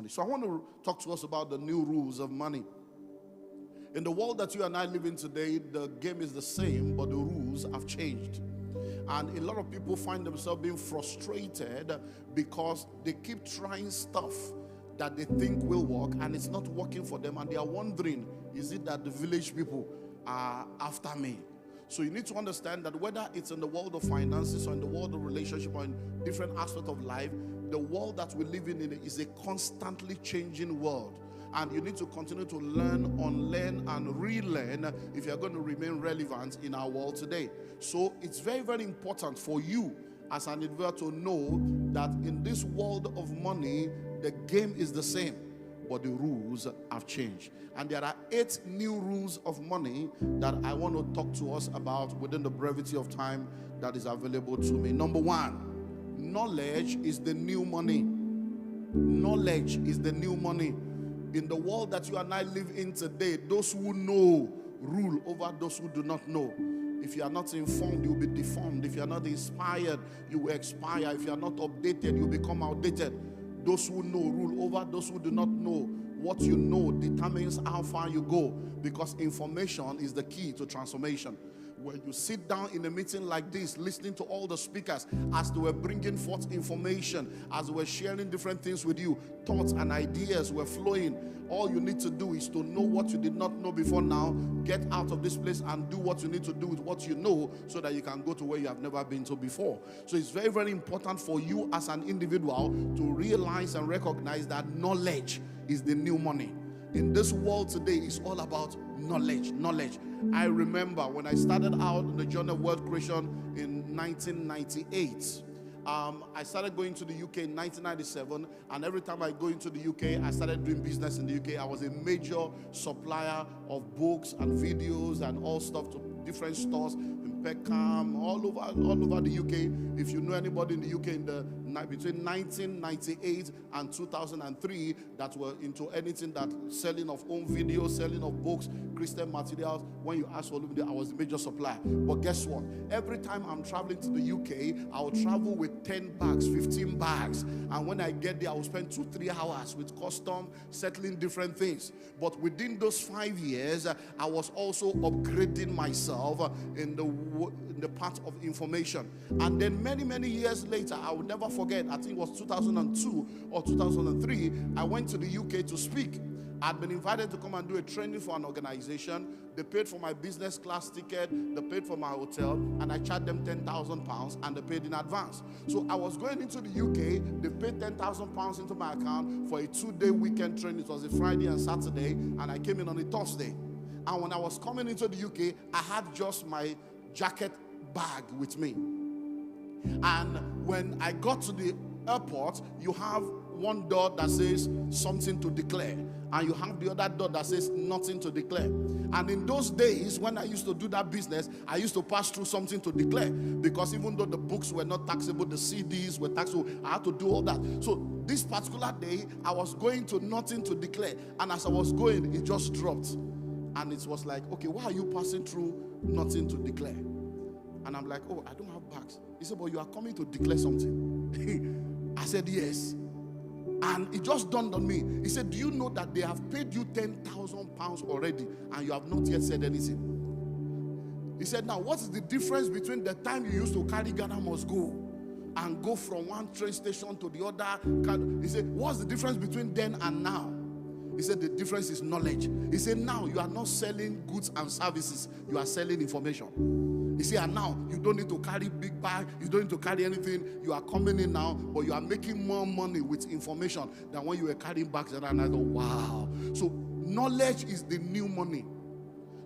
money. So I want to talk to us about the new rules of money. In the world that you and I live in today, the game is the same, but the rules have changed. And a lot of people find themselves being frustrated because they keep trying stuff that they think will work and it's not working for them. And they are wondering, is it that the village people are after me? So you need to understand that whether it's in the world of finances or in the world of relationship or in different aspects of life, the world that we live in is a constantly changing world. And you need to continue to learn, unlearn, and relearn if you're going to remain relevant in our world today. So it's very, very important for you as an individual to know that in this world of money, the game is the same, but the rules have changed. And there are 8 new rules of money that I want to talk to us about within the brevity of time that is available to me. Number 1, knowledge is the new money. Knowledge is the new money. In the world that you and I live in today, those who know rule over those who do not know. If you are not informed, you will be deformed. If you are not inspired, you will expire. If you are not updated, you become outdated. Those who know rule over those who do not know. What you know determines how far you go, because information is the key to transformation. When you sit down in a meeting like this, listening to all the speakers as they were bringing forth information, as they were sharing different things with you, thoughts and ideas were flowing. All you need to do is to know what you did not know before now, get out of this place and do what you need to do with what you know so that you can go to where you have never been to before. So it's very, very important for you as an individual to realize and recognize that knowledge is the new money. In this world today, it's all about knowledge. I remember when I started out in the journey of wealth creation in 1998. I started going to the UK in 1997, and every time I go into the UK, I started doing business in the UK. I was a major supplier of books and videos and all stuff to different stores in Peckham, all over the UK. If you know anybody in the UK between 1998 and 2003 that were into anything that selling of home videos, selling of books, Christian materials, when you ask for Olumide, I was the major supplier. But guess what? Every time I'm traveling to the UK, I will travel with 10 bags, 15 bags. And when I get there, I will spend 2-3 hours with custom, settling different things. But within those 5 years, I was also upgrading myself in the part of information. And then many years later, I will never forget, I think it was 2002 or 2003, I went to the UK to speak. I'd been invited to come and do a training for an organization. They paid for my business class ticket, they paid for my hotel, and I charged them £10,000 and they paid in advance. So I was going into the UK, they paid £10,000 into my account for a 2-day weekend training. It was a Friday and Saturday, and I came in on a Thursday. And when I was coming into the UK, I had just my jacket bag with me. And when I got to the airport, you have one door that says something to declare, and you have the other door that says nothing to declare. And in those days, when I used to do that business, I used to pass through something to declare, because even though the books were not taxable, the CDs were taxable, I had to do all that. So this particular day, I was going to nothing to declare, and as I was going, it just dropped. And it was like, okay, why are you passing through nothing to declare? And I'm like, oh, I don't have bags. He said, but you are coming to declare something. I said, yes. And it just dawned on me. He said, do you know that they have paid you £10,000 already and you have not yet said anything? He said, now what is the difference between the time you used to carry Ghana Must Go and go from one train station to the other? He said, what's the difference between then and now? He said, the difference is knowledge. He said, now you are not selling goods and services, you are selling information. He said, and now you don't need to carry big bag, you don't need to carry anything. You are coming in now, but you are making more money with information than when you were carrying bags. And I go, wow. So knowledge is the new money.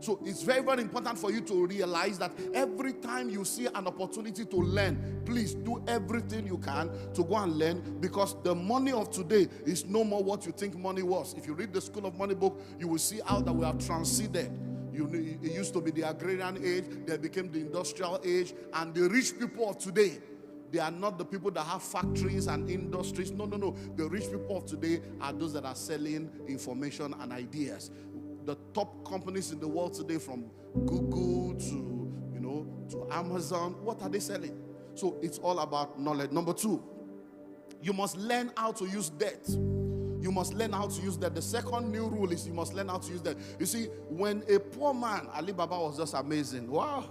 So it's very, very important for you to realize that every time you see an opportunity to learn, please do everything you can to go and learn, because the money of today is no more what you think money was. If you read the School of Money book, you will see how that we have transcended. It used to be the agrarian age, then became the industrial age, and the rich people of today, they are not the people that have factories and industries. No. The rich people of today are those that are selling information and ideas. The top companies in the world today, from Google to Amazon, what are they selling? So it's all about knowledge. Number 2, you must learn how to use debt. You must learn how to use that. The second new rule is you must learn how to use that. You see, when a poor man, Ali Baba was just amazing. Wow.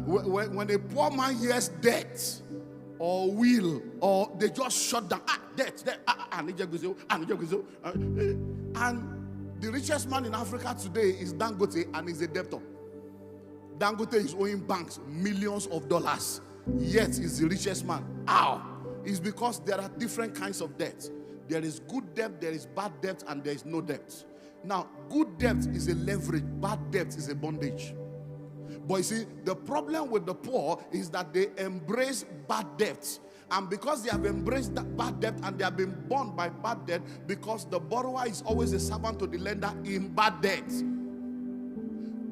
When a poor man hears death or will, or they just shut down, death, and the richest man in Africa today is Dangote, and he's a debtor. Dangote is owing banks millions of dollars, yet he's the richest man. How? It's because there are different kinds of debt. There is good debt, there is bad debt, and there is no debt. Now, good debt is a leverage, bad debt is a bondage. But you see, the problem with the poor is that they embrace bad debt. And because they have embraced that bad debt and they have been bound by bad debt, because the borrower is always a servant to the lender in bad debt,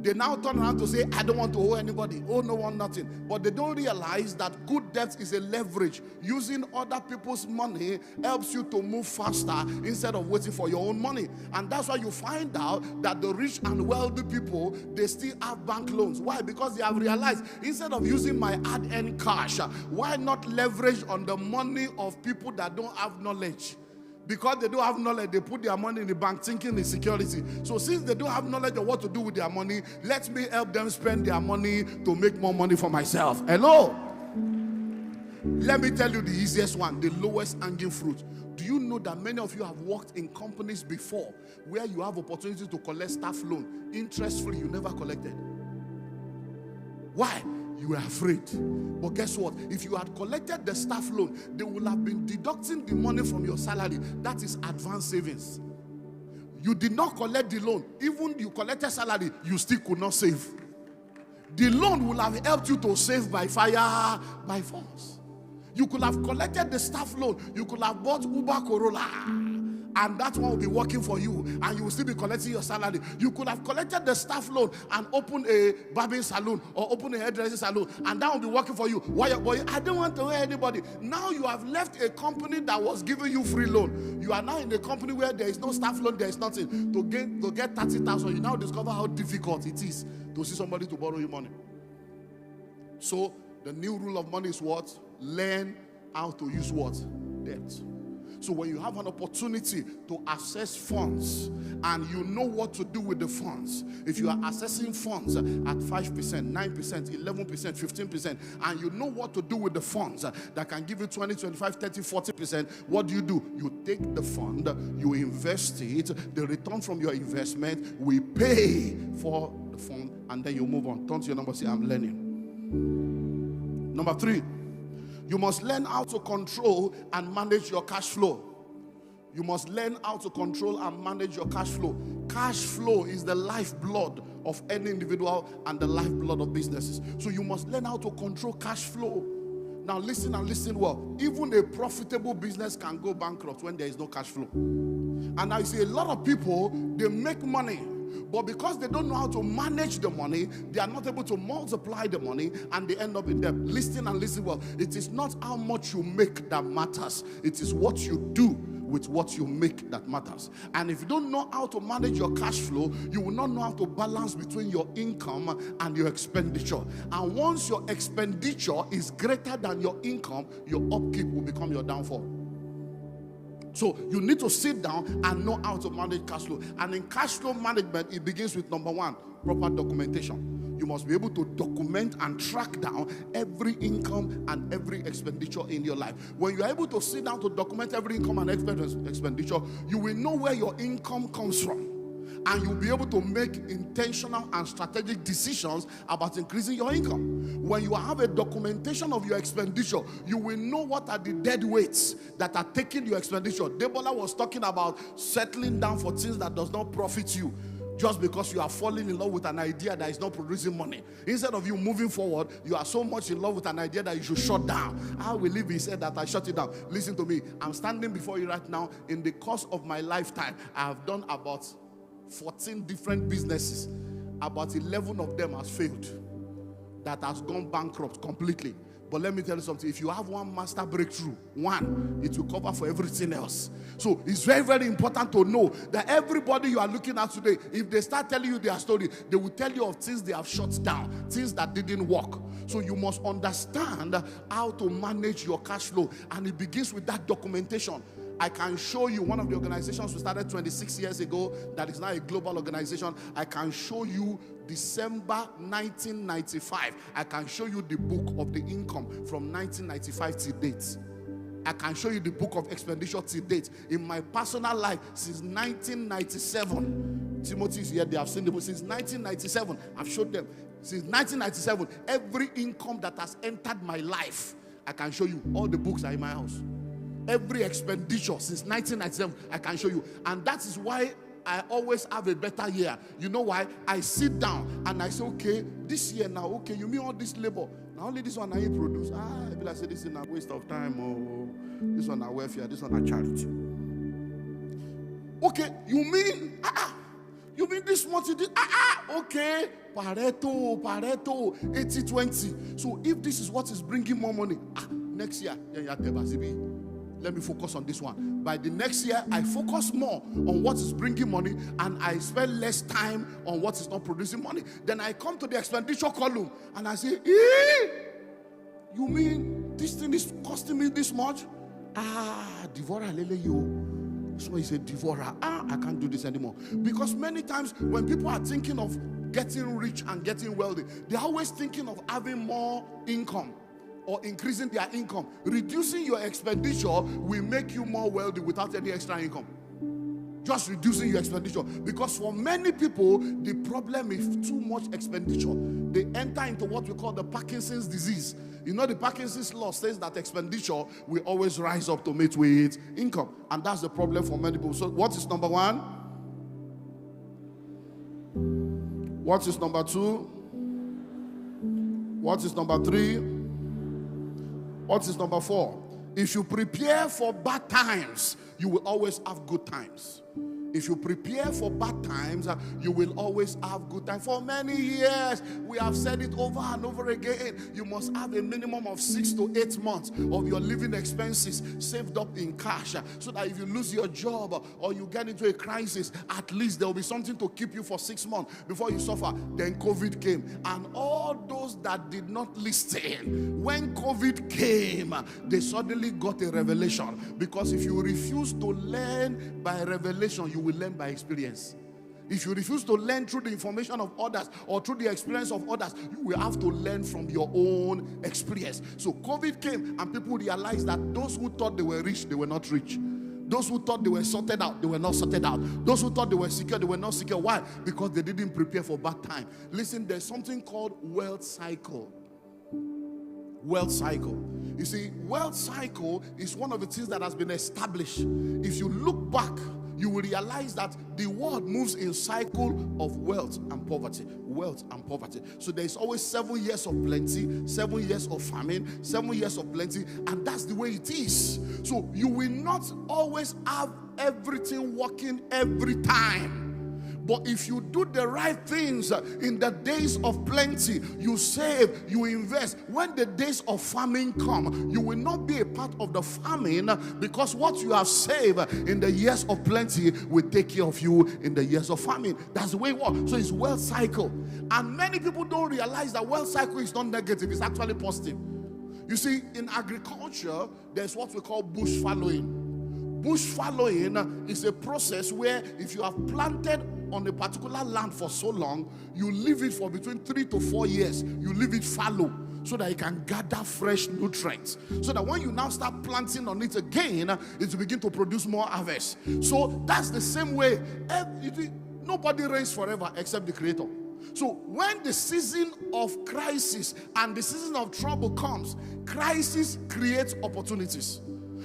they now turn around to say, I don't want to owe anybody, owe no one nothing. But they don't realize that good debt is a leverage. Using other people's money helps you to move faster instead of waiting for your own money. And that's why you find out that the rich and wealthy people, they still have bank loans. Why? Because they have realized, instead of using my hard-earned cash, why not leverage on the money of people that don't have knowledge? Because they don't have knowledge, they put their money in the bank thinking it's security. So since they don't have knowledge of what to do with their money, let me help them spend their money to make more money for myself. Hello? Let me tell you the easiest one, the lowest hanging fruit. Do you know that many of you have worked in companies before where you have opportunity to collect staff loan, interest-free, you never collected? Why? You were afraid. But guess what? If you had collected the staff loan, they would have been deducting the money from your salary. That is advanced savings. You did not collect the loan. Even you collected salary, you still could not save. The loan will have helped you to save by fire, by force. You could have collected the staff loan. You could have bought Uber Corolla, and that one will be working for you, and you will still be collecting your salary. You could have collected the staff loan and opened a barbing salon or opened a hairdressing salon, and that will be working for you. Why, boy? I don't want to hire anybody. Now you have left a company that was giving you free loan. You are now in a company where there is no staff loan, there is nothing. To get 30,000, you now discover how difficult it is to see somebody to borrow you money. So the new rule of money is what? Learn how to use what? Debt. So when you have an opportunity to access funds and you know what to do with the funds, if you are accessing funds at 5%, 9%, 11%, 15%, and you know what to do with the funds that can give you 20, 25, 30, 40%, what do? You take the fund, you invest it, the return from your investment will pay for the fund, and then you move on. Turn to your number, say, I'm learning. Number 3. You must learn how to control and manage your cash flow. You must learn how to control and manage your cash flow. Cash flow is the lifeblood of any individual and the lifeblood of businesses. So you must learn how to control cash flow. Now listen and listen well. Even a profitable business can go bankrupt when there is no cash flow. And now you see a lot of people, they make money, but because they don't know how to manage the money, they are not able to multiply the money, and they end up in debt. Listen and listen well. It is not how much you make that matters. It is what you do with what you make that matters. And if you don't know how to manage your cash flow, you will not know how to balance between your income and your expenditure. And once your expenditure is greater than your income, your upkeep will become your downfall. So you need to sit down and know how to manage cash flow. And in cash flow management, it begins with number 1, proper documentation. You must be able to document and track down every income and every expenditure in your life. When you are able to sit down to document every income and expenditure, you will know where your income comes from. And you'll be able to make intentional and strategic decisions about increasing your income. When you have a documentation of your expenditure, you will know what are the dead weights that are taking your expenditure. Debola was talking about settling down for things that does not profit you, just because you are falling in love with an idea that is not producing money. Instead of you moving forward, you are so much in love with an idea that you should shut down. I will leave, he said that I shut it down. Listen to me. I'm standing before you right now. In the course of my lifetime, I have done about 14 different businesses. About 11 of them has failed. That has gone bankrupt completely. But let me tell you something. If you have one master breakthrough, it will cover for everything else. So it's very, very important to know that everybody you are looking at today, if they start telling you their story, they will tell you of things they have shut down, things that didn't work. So you must understand how to manage your cash flow. And it begins with that documentation. I can show you one of the organizations we started 26 years ago that is now a global organization. I can show you December 1995. I can show you the book of the income from 1995 to date. I can show you the book of expenditure to date. In my personal life, since 1997, Timothy is here, they have seen the book. Since 1997, I've showed them. Since 1997, every income that has entered my life, I can show you. All the books are in my house. Every expenditure since 1997, I can show you. And that is why I always have a better year. You know why? I sit down and I say, okay, this year now, okay, you mean all this labor. Now only this one I produce. I will say this is a waste of time. Oh, this one are welfare, this one are charity. Okay, you mean this much you did? Okay. Pareto, 80-20. So if this is what is bringing more money, next year, let me focus on this one. By the next year, I focus more on what is bringing money and I spend less time on what is not producing money. Then I come to the expenditure column and I say, you mean this thing is costing me this much? Devourer lele you. So he said, devourer, I can't do this anymore. Because many times when people are thinking of getting rich and getting wealthy, they're always thinking of having more income or increasing their income. Reducing your expenditure will make you more wealthy without any extra income. Just reducing your expenditure. Because for many people, the problem is too much expenditure. They enter into what we call the Parkinson's disease. You know, the Parkinson's law says that expenditure will always rise up to meet with income. And that's the problem for many people. So what is number one? What is number two? What is number three? What is number four? If you prepare for bad times, you will always have good times. If you prepare for bad times, you will always have good times. For many years, we have said it over and over again. You must have a minimum of 6 to 8 months of your living expenses saved up in cash, so that if you lose your job or you get into a crisis, at least there will be something to keep you for 6 months before you suffer. Then COVID came, and all those that did not listen, when COVID came, they suddenly got a revelation. Because if you refuse to learn by revelation, you will learn by experience. If you refuse to learn through the information of others or through the experience of others, you will have to learn from your own experience. So COVID came and people realized that those who thought they were rich, they were not rich. Those who thought they were sorted out, they were not sorted out. Those who thought they were secure, they were not secure. Why? Because they didn't prepare for bad time. Listen, there's something called wealth cycle. Wealth cycle. You see, wealth cycle is one of the things that has been established. If you look back, you will realize that the world moves in cycle of wealth and poverty. Wealth and poverty. So there is always 7 years of plenty, 7 years of famine, 7 years of plenty, and that's the way it is. So you will not always have everything working every time. But if you do the right things in the days of plenty, you save, you invest. When the days of famine come, you will not be a part of the famine, because what you have saved in the years of plenty will take care of you in the years of famine. That's the way it works. So it's wealth cycle. And many people don't realize that wealth cycle is not negative, it's actually positive. You see, in agriculture, there's what we call bush fallowing. Bush fallowing is a process where if you have planted on a particular land for so long, you leave it for between 3 to 4 years. You leave it fallow so that it can gather fresh nutrients. So that when you now start planting on it again, it will begin to produce more harvest. So that's the same way. Nobody reigns forever except the Creator. So when the season of crisis and the season of trouble comes, crisis creates opportunities.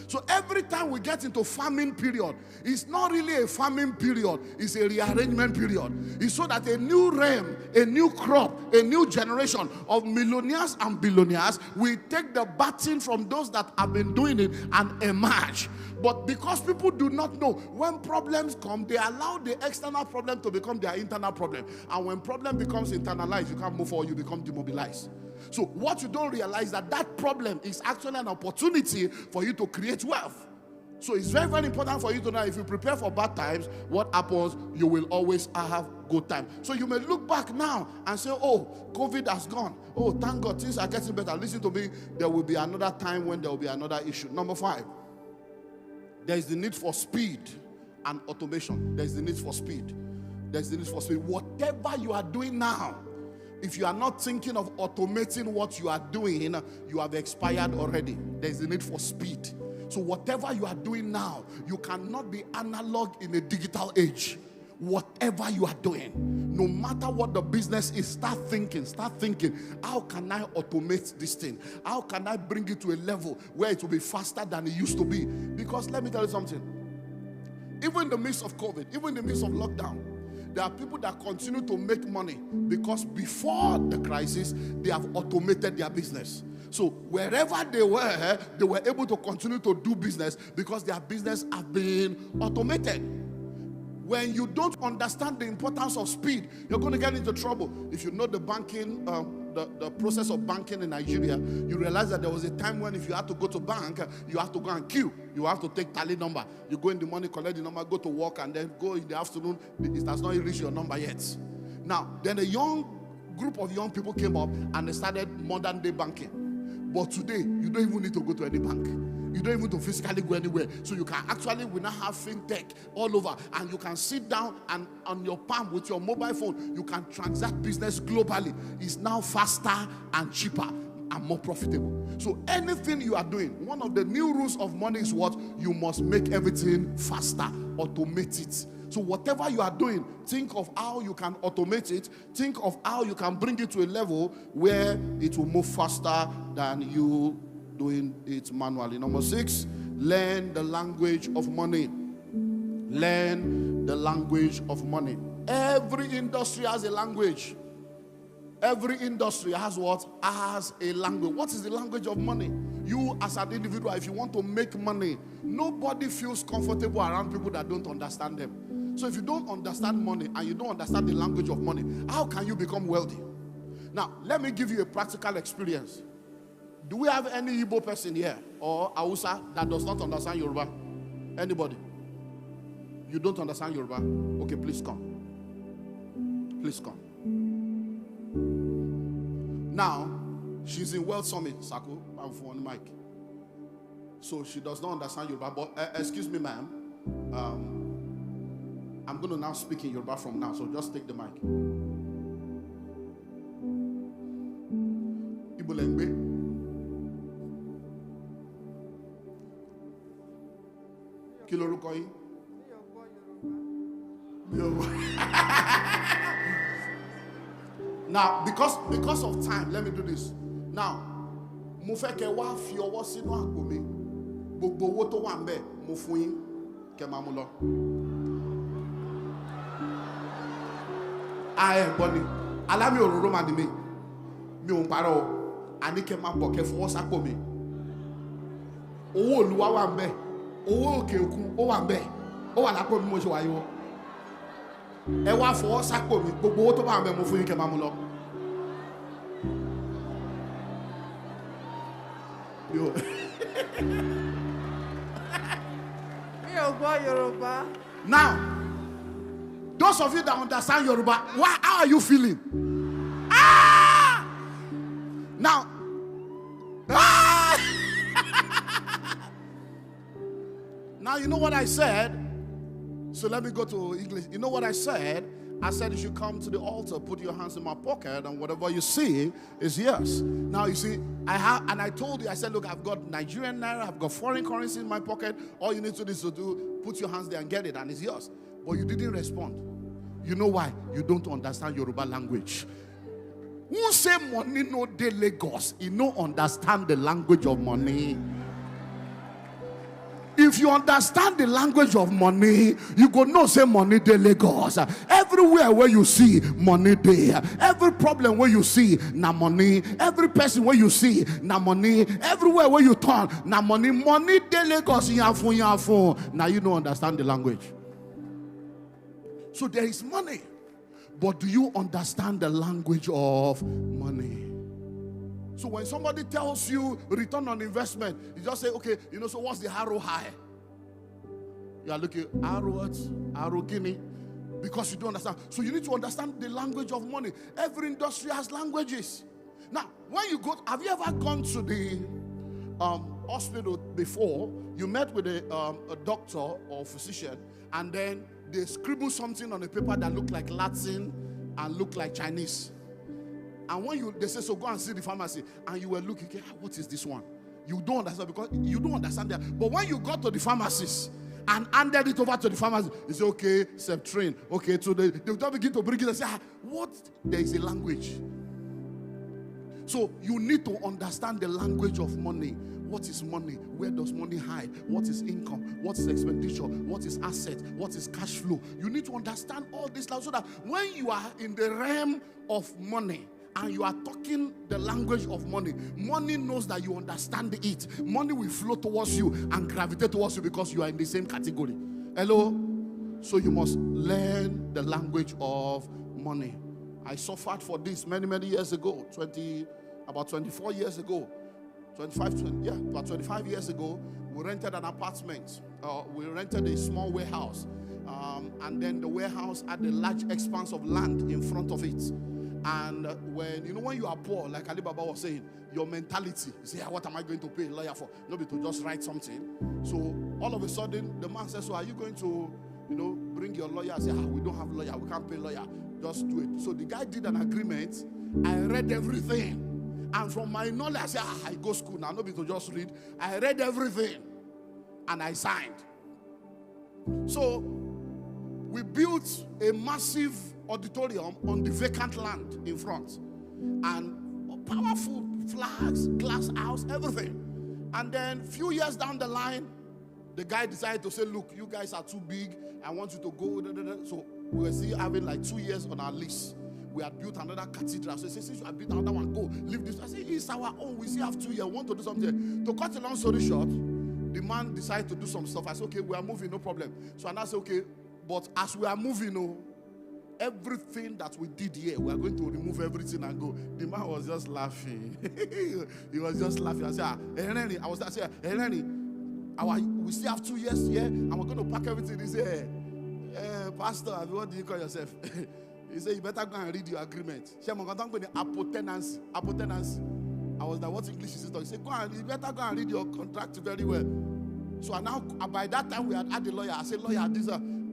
So every time we get into famine period, it's not really a famine period, it's a rearrangement period. It's so that a new realm, a new crop, a new generation of millionaires and billionaires will take the baton from those that have been doing it and emerge. But because people do not know, when problems come, they allow the external problem to become their internal problem. And when problem becomes internalized, you can't move forward, you become demobilized. So what you don't realize that problem is actually an opportunity for you to create wealth. So it's very, very important for you to know, if you prepare for bad times, what happens, you will always have good times. So you may look back now and say, oh, COVID has gone. Oh, thank God, things are getting better. Listen to me, there will be another time when there will be another issue. Number 5. There is the need for speed and automation. There is the need for speed. There is the need for speed. Whatever you are doing now, if you are not thinking of automating what you are doing, you have expired already. There is the need for speed. So whatever you are doing now, you cannot be analog in a digital age. Whatever you are doing, no matter what the business is, start thinking, how can I automate this thing? How can I bring it to a level where it will be faster than it used to be? Because let me tell you something, even in the midst of COVID, even in the midst of lockdown, there are people that continue to make money because before the crisis, they have automated their business. So wherever they were able to continue to do business because their business have been automated. When you don't understand the importance of speed, you're going to get into trouble. If you know the banking, the process of banking in Nigeria, you realize that there was a time when if you had to go to bank, you have to go and queue. You have to take tally number. You go in the morning, collect the number, go to work, and then go in the afternoon. It has not reached your number yet. Now, then a group of young people came up and they started modern day banking. But today, you don't even need to go to any bank. You don't even need to physically go anywhere. So you can actually, we now have fintech all over. And you can sit down and on your palm with your mobile phone, you can transact business globally. It's now faster and cheaper and more profitable. So anything you are doing, one of the new rules of money is what? You must make everything faster, automate it. So whatever you are doing, think of how you can automate it. Think of how you can bring it to a level where it will move faster than you doing it manually. Number 6, learn the language of money. Learn the language of money. Every industry has a language. Every industry has what? Has a language. What is the language of money? You as an individual, if you want to make money, nobody feels comfortable around people that don't understand them. So if you don't understand money and you don't understand the language of money, how can you become wealthy? Now, let me give you a practical experience. Do we have any Igbo person here or Hausa that does not understand Yoruba? Anybody? You don't understand Yoruba? Okay, please come. Please come. Now, she's in World Summit, Sako, I'm on the mic. So she does not understand Yoruba, but excuse me, ma'am. I'm going to now speak in Yoruba from now, so just take the mic. Igbo Lengbe. Kí lorúkọ yín? Now, because of time, let me do this. Now, mo fẹ́ kẹ́ wá fi ọwọ́ sínú àpò mi. Gbogbo owó tó wà ńbẹ̀, mo fún yín, kẹ́ máa mú lọ. Gbọ́ ni, alámì òróró máa ní mi. Mi ò ń parọ́ o. Àní kẹ́ máa bọ̀ kẹ́ fọwọ́ sápò mi. Owó Olúwa wà ńbẹ̀. Owó òkè òkun ó wà ńbẹ̀. Ó wà lápò mi mo ṣe wà yìí wọ́n. Ẹ wá fọwọ́ sápò mi, gbogbo owó tó bá ńbẹ̀ mo fún yín kẹ́ máa mú lọ. Now, those of you that understand Yoruba, how are you feeling? Now, now you know what I said. So let me go to English. You know what I said? I said you should come to the altar, put your hands in my pocket, and whatever you see is yours. Now you see, I told you, I said, look, I've got Nigerian naira, I've got foreign currency in my pocket. All you need to do is to put your hands there and get it, and it's yours. But you didn't respond. You know why? You don't understand Yoruba language. Who say money no de Lagos? You don't understand the language of money. If you understand the language of money, you go no say money de Lagos. Everywhere where you see money there. Every problem where you see na money. Every person where you see na money. Everywhere where you turn na money. Money de Lagos yafu. Now you don't understand the language. So there is money, but do you understand the language of money? So when somebody tells you return on investment, you just say, okay, so what's the ROI? You are looking, ROI, Guinea, because you don't understand. So you need to understand the language of money. Every industry has languages. Now, when you go, have you ever gone to the hospital before, you met with a doctor or physician, and then they scribble something on a paper that looked like Latin and looked like Chinese. And when they say, so go and see the pharmacy, and you were looking, what is this one? You don't understand because you don't understand that. But when you got to the pharmacist and handed it over to the pharmacist, you say, okay, Septrin, okay, so they will begin to bring it and say, what? There is a language. So you need to understand the language of money. What is money? Where does money hide? What is income? What is expenditure? What is asset? What is cash flow? You need to understand all this now so that when you are in the realm of money and you are talking the language of money, money knows that you understand it. Money will flow towards you and gravitate towards you because you are in the same category. Hello? So you must learn the language of money. I suffered for this many, many years ago, about 24 years ago. About 25 years ago, we rented an apartment. We rented a small warehouse. And then the warehouse had a large expanse of land in front of it. And when you are poor, like Ali Baba was saying, your mentality, you say, what am I going to pay a lawyer for? Nobody to just write something. So all of a sudden, the man says, so are you going to, bring your lawyer? I say, we don't have a lawyer. We can't pay a lawyer. Just do it. So the guy did an agreement. I read everything. And from my knowledge, I said, I go school now, nobody to just read. I read everything. And I signed. So we built a massive auditorium on the vacant land in front. And powerful flags, glass house, everything. And then a few years down the line, the guy decided to say, look, you guys are too big. I want you to go. So we were still having like 2 years on our lease. We had built another cathedral. So he said, since you have built another one, go, leave this. I said, it's our own. We still have 2 years. We want to do something. To cut a long story short, the man decided to do some stuff. I said, okay, we are moving, no problem. So I said, okay, but as we are moving, everything that we did here, we are going to remove everything and go. The man was just laughing. He was just laughing. I said, we still have 2 years here, and we're going to pack everything. He said, Pastor, what do you call yourself? He said, you better go and read your agreement. Apotenancy. I was like, what English is it? He said, you better go and read your contract very well. So now, by that time, we had the lawyer. I said, lawyer,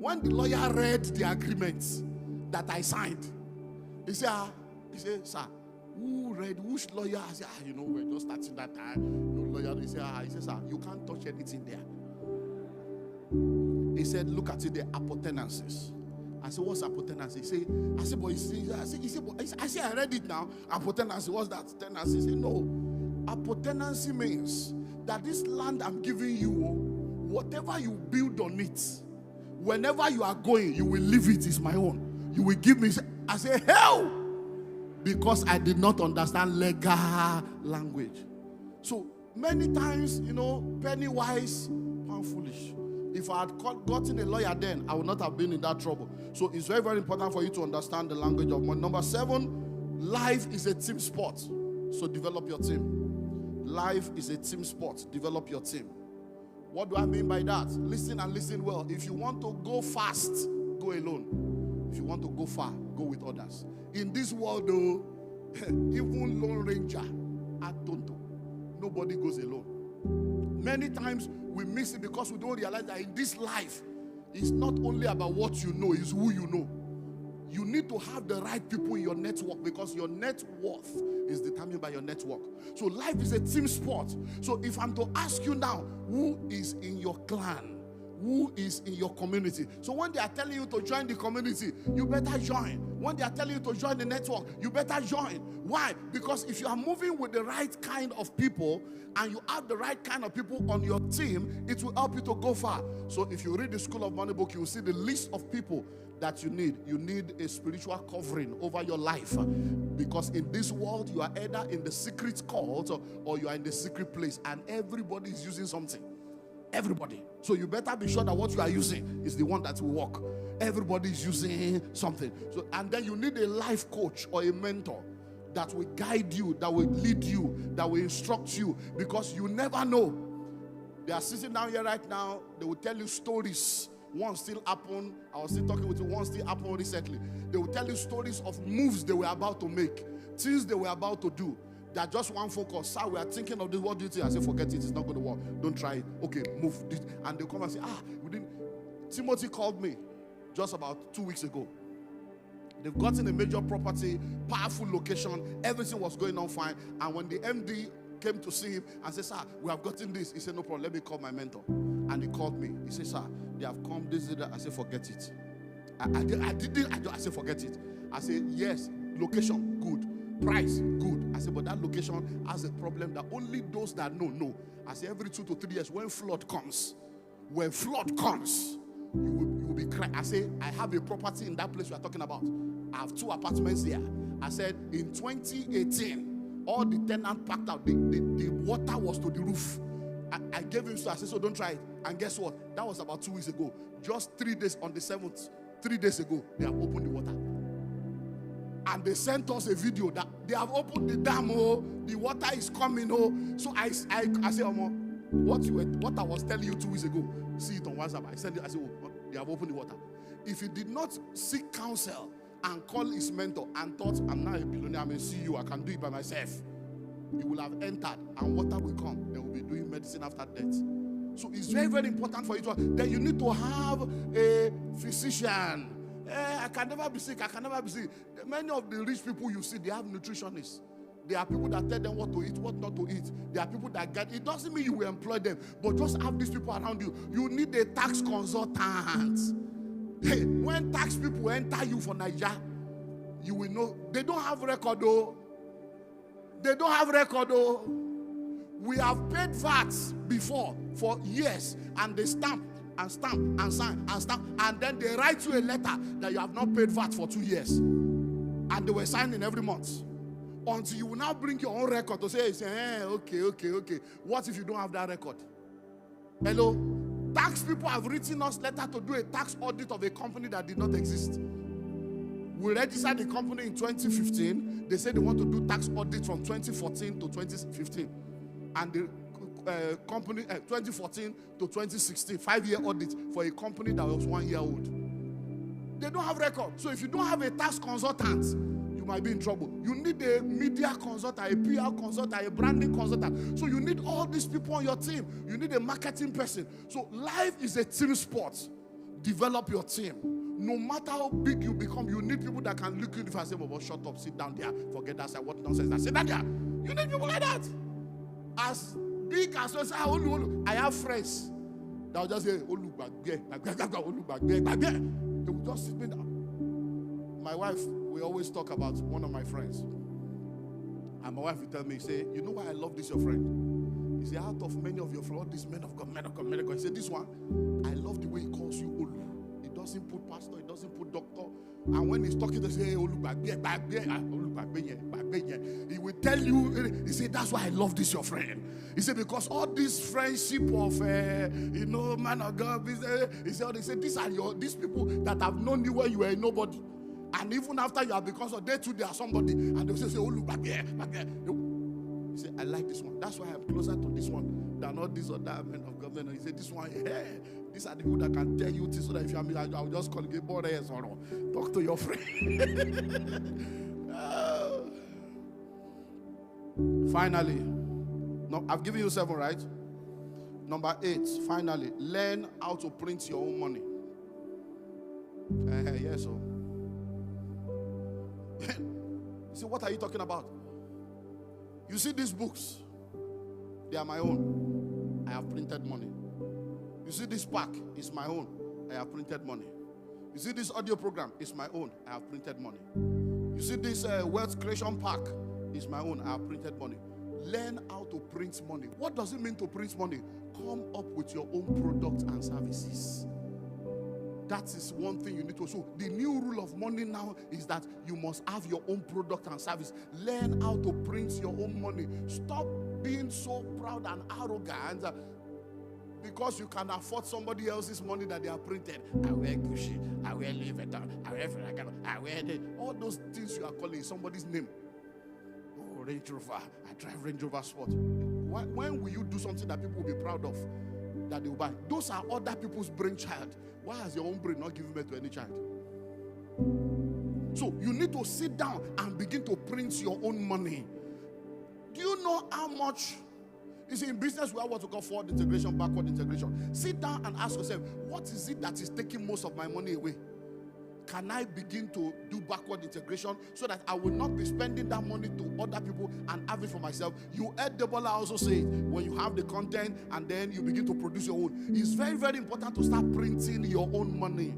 when the lawyer read the agreement that I signed, he said, sir, which lawyer? I said, we're just starting that time. No lawyer. He said, sir, you can't touch anything there. He said, look at it, the apotenances. I said, what's apotenancy? I said, I read it now. Apotenancy, what's that? Tenancy. He said, no. Apotenancy means that this land I'm giving you, whatever you build on it, whenever you are going, you will leave it. It's my own. You will give me. I say, hell! Because I did not understand legal language. So many times, penny wise, pound foolish. If I had gotten a lawyer then, I would not have been in that trouble. So it's very, very important for you to understand the language of money. Number 7, life is a team sport. So develop your team. Life is a team sport. Develop your team. What do I mean by that? Listen and listen well. If you want to go fast, go alone. If you want to go far, go with others. In this world, though, even Lone Ranger, Atonto, nobody goes alone. Many times we miss it because we don't realize that in this life, it's not only about what you know, it's who you know. You need to have the right people in your network because your net worth is determined by your network. So life is a team sport. So if I'm to ask you now, who is in your clan? Who is in your community? So when they are telling you to join the community, you better join. When they are telling you to join the network, you better join. Why? Because if you are moving with the right kind of people and you have the right kind of people on your team, it will help you to go far. So if you read the School of Money book, you will see the list of people that you need. You need a spiritual covering over your life. Because in this world, you are either in the secret cult or you are in the secret place. And everybody is using something. Everybody. So you better be sure that what you are using is the one that will work. Everybody is using something. So, and then you need a life coach or a mentor that will guide you, that will lead you, that will instruct you, because you never know. They are sitting down here right now. They will tell you stories. One still happened. I was still talking with you. One still happened recently. They will tell you stories of moves they were about to make, things they were about to do. They are just one phone call. Sir, we are thinking of this. What do you think? I say, forget it. It's not going to work. Don't try it. Okay, move this. And they'll come and say, we didn't. Timothy called me just about 2 weeks ago. They've gotten a major property, powerful location. Everything was going on fine. And when the MD came to see him and said, sir, we have gotten this. He said, no problem. Let me call my mentor. And he called me. He said, sir, they have come. This is that. I said, forget it. I said, forget it. I said, yes, location, good. Price, good. I said, but that location has a problem that only those that know. I said, every 2 to 3 years, when flood comes, you will be crying. I say, I have a property in that place we are talking about. I have 2 apartments there. I said, in 2018, all the tenants packed out. The water was to the roof. I gave him, so I said, so don't try it. And guess what? That was about 2 weeks ago. Just 3 days on the 7th, 3 days ago, they have opened the water. And they sent us a video that they have opened the dam. Oh, the water is coming. Oh, so I said, what I was telling you 2 weeks ago, see it on WhatsApp. I said, they have opened the water. If he did not seek counsel and call his mentor and thought, I'm not a billionaire, I'm a CEO, I can do it by myself, he will have entered and water will come. They will be doing medicine after death. So it's very, very important for you to. Then you need to have a physician. I can never be sick. I can never be sick. Many of the rich people you see, they have nutritionists. There are people that tell them what to eat, what not to eat. There are people that get. It doesn't mean you will employ them, but just have these people around you. You need a tax consultant. Hey, when tax people enter you for Nigeria, you will know they don't have record though. They don't have record though. We have paid VAT before for years, and they stamp and stamp and sign and stamp, and then they write you a letter that you have not paid VAT for 2 years, and they were signing every month. Until you will now bring your own record to say, okay. What if you don't have that record? Hello? Tax people have written us letter to do a tax audit of a company that did not exist. We registered the company in 2015. They said they want to do tax audit from 2014 to 2015. And the company, 2014 to 2016, 5-year audit for a company that was 1 year old. They don't have record. So if you don't have a tax consultant, you might be in trouble. You need a media consultant, a PR consultant, a branding consultant. So you need all these people on your team. You need a marketing person. So life is a team sport. Develop your team. No matter how big you become, you need people that can look at you and say, well, shut up, sit down there, forget that, say what nonsense that, sit down there. You need people like that. As big as well, say, I have friends that will just say, they will just sit me down. My wife, we always talk about one of my friends. And my wife will tell me, say, you know why I love this your friend? He said, out of many of your friends, all these men of God, he said, this one, I love the way he calls you Olu. He doesn't put pastor, he doesn't put doctor. And when he's talking, they say, hey, Olu, he will tell you, he said, that's why I love this your friend. He said, because all this friendship of, man of God, he said, these people that have known you when you were nobody. And even after you have become so, they too, they are somebody. And they will say, oh, look, back here. He said, I like this one. That's why I'm closer to this one than all these other men of government. And he said, this one, yeah. These are the people that can tell you things so that if you are me, I'll just call you, talk to your friend. Finally, no, I've given you 7, right? Number 8, finally, learn how to print your own money. Yes, sir. You see, what are you talking about? You see these books, they are my own. I have printed money. You see this pack, it's my own. I have printed money. You see this audio program, it's my own. I have printed money. You see this wealth creation pack, it's my own. I have printed money. Learn how to print money. What does it mean to print money? Come up with your own products and services. That is one thing you need to. So the new rule of money now is that you must have your own product and service. Learn how to print your own money. Stop being so proud and arrogant because you can afford somebody else's money that they are printed. I wear Gucci, I wear Louis Vuitton, I wear Ferragamo, I wear all those things you are calling somebody's name. Oh, Range Rover, I drive Range Rover Sport. When will you do something that people will be proud of? That they will buy. Those are other people's brainchild. Why has your own brain not given birth to any child? So you need to sit down and begin to print your own money. Do you know how much? You see, in business, we have what we call forward integration, backward integration. Sit down and ask yourself, what is it that is taking most of my money away? Can I begin to do backward integration so that I will not be spending that money to other people and have it for myself? You heard Debola also say it, when you have the content and then you begin to produce your own. It's very, very important to start printing your own money.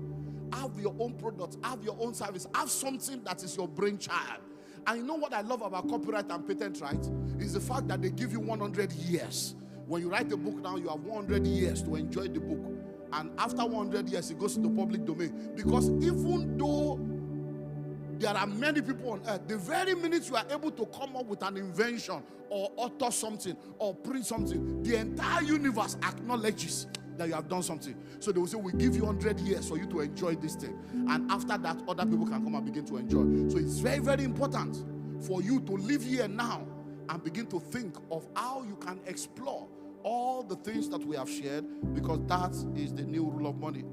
Have your own products, have your own service, have something that is your brainchild. And you know what I love about copyright and patent rights is the fact that they give you 100 years. When you write a book now, you have 100 years to enjoy the book. And after 100 years, it goes to the public domain. Because even though there are many people on earth, the very minute you are able to come up with an invention or author something or print something, the entire universe acknowledges that you have done something. So they will say, we give you 100 years for you to enjoy this thing. And after that, other people can come and begin to enjoy. So it's very, very important for you to live here now and begin to think of how you can explore all the things that we have shared, because that is the new rule of money.